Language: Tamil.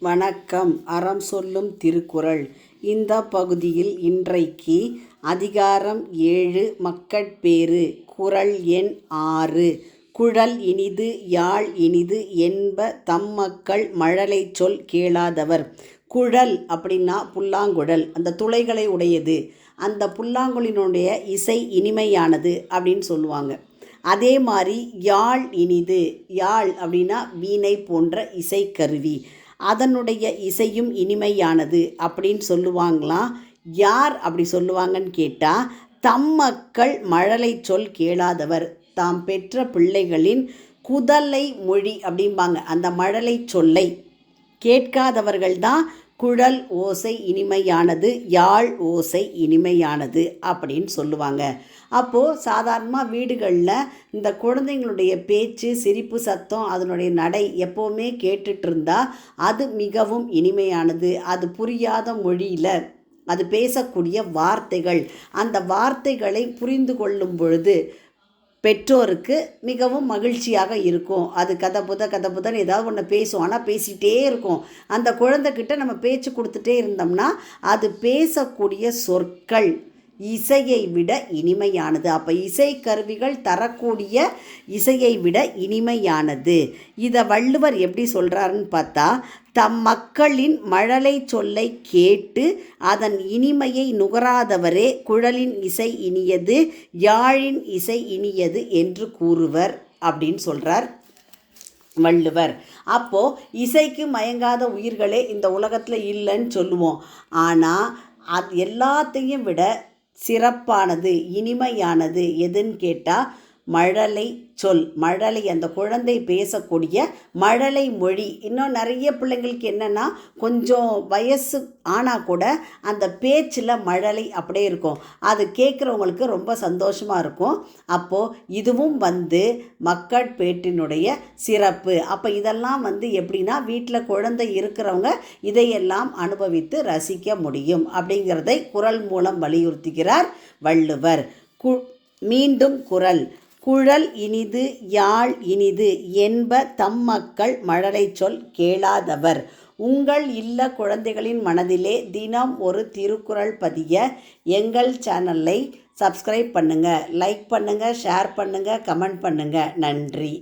வணக்கம். அறம் சொல்லும் திருக்குறள். இந்த பகுதியில் இன்றைக்கு அதிகாரம் 7 மக்கட்பேறு. குறள் எண் 6. குழல் இனிது யாழ் இனிது என்ப தம்மக்கள் மழலை சொல் கேளாதவர். குழல் அப்படின்னா புல்லாங்குழல், அந்த துளைகளை உடையது. அந்த புல்லாங்குழலினுடைய இசை இனிமையானது அப்படின்னு சொல்லுவாங்க. அதே மாதிரி யாழ் இனிது. யாழ் அப்படின்னா வீணை போன்ற இசைக்கருவி, அதனுடைய இசையும் இனிமையானது அப்படின்னு சொல்லுவாங்களாம். யார் அப்படி சொல்லுவாங்கன்னு கேட்டால், தம் மக்கள் மழலை சொல் கேளாதவர், தாம் பெற்ற பிள்ளைகளின் குதலை மொழி அப்படிம்பாங்க, அந்த மழலை சொல்லை கேட்காதவர்கள்தான் குழல் ஓசை இனிமையானது, யாழ் ஓசை இனிமையானது அப்படின்னு சொல்லுவாங்க. அப்போது சாதாரணமாக வீடுகளில் இந்த குழந்தைங்களுடைய பேச்சு, சிரிப்பு சத்தம், அதனுடைய நடை எப்போவுமே கேட்டுட்டு இருந்தால் அது மிகவும் இனிமையானது. அது புரியாத மொழியில் அது பேசக்கூடிய வார்த்தைகள், அந்த வார்த்தைகளை புரிந்து கொள்ளும் பொழுது பெற்றோருக்கு மிகவும் மகிழ்ச்சியாக இருக்கும். அது கதபுதன்னு ஏதாவது ஒன்று பேசும், ஆனால் பேசிகிட்டே இருக்கும். அந்த குழந்தைகிட்ட நம்ம பேச்சு கொடுத்துட்டே இருந்தோம்னா அது பேசக்கூடிய சொற்கள் இசையை விட இனிமையானது. அப்போ இசை கருவிகள் தரக்கூடிய இசையை விட இனிமையானது. இதை வள்ளுவர் எப்படி சொல்கிறாருன்னு பார்த்தா, தம் மக்களின் மழலை சொல்லை கேட்டு அதன் இனிமையை நுகராதவரே குழலின் இசை இனியது, யாழின் இசை இனியது என்று கூறுவர் அப்படின்னு சொல்கிறார் வள்ளுவர். அப்போது இசைக்கு மயங்காத உயிர்களே இந்த உலகத்தில் இல்லைன்னு சொல்லுவோம். ஆனால் அது எல்லாத்தையும் விட சிறப்பானது, இனிமையானது எதுன்னு கேட்டால் மழலை சொல். மழலை, அந்த குழந்தை பேசக்கூடிய மழலை மொழி. இன்னும் நிறைய பிள்ளைங்களுக்கு என்னென்னா, கொஞ்சம் வயசு ஆனால் கூட அந்த பேச்சில் மழலை அப்படியே இருக்கும். அது கேட்குறவங்களுக்கு ரொம்ப சந்தோஷமாக இருக்கும். அப்போது இதுவும் மக்கட்பேற்றினுடைய சிறப்பு. அப்போ இதெல்லாம் எப்படின்னா, வீட்டில் குழந்தை இருக்கிறவங்க இதையெல்லாம் அனுபவித்து ரசிக்க முடியும் அப்படிங்கிறதை குறள் மூலம் வலியுறுத்துகிறார் வள்ளுவர். மீண்டும் குறள். குழல் இனிது யாழ் இனிது என்ப தம் மக்கள் மழலை சொல் கேளாதவர். உங்கள் இல்ல குழந்தைகளின் மனதிலே தினம் ஒரு திருக்குறள் பதிய எங்கள் சேனலை சப்ஸ்கிரைப் பண்ணுங்கள், லைக் பண்ணுங்கள், ஷேர் பண்ணுங்கள், கமெண்ட் பண்ணுங்கள். நன்றி.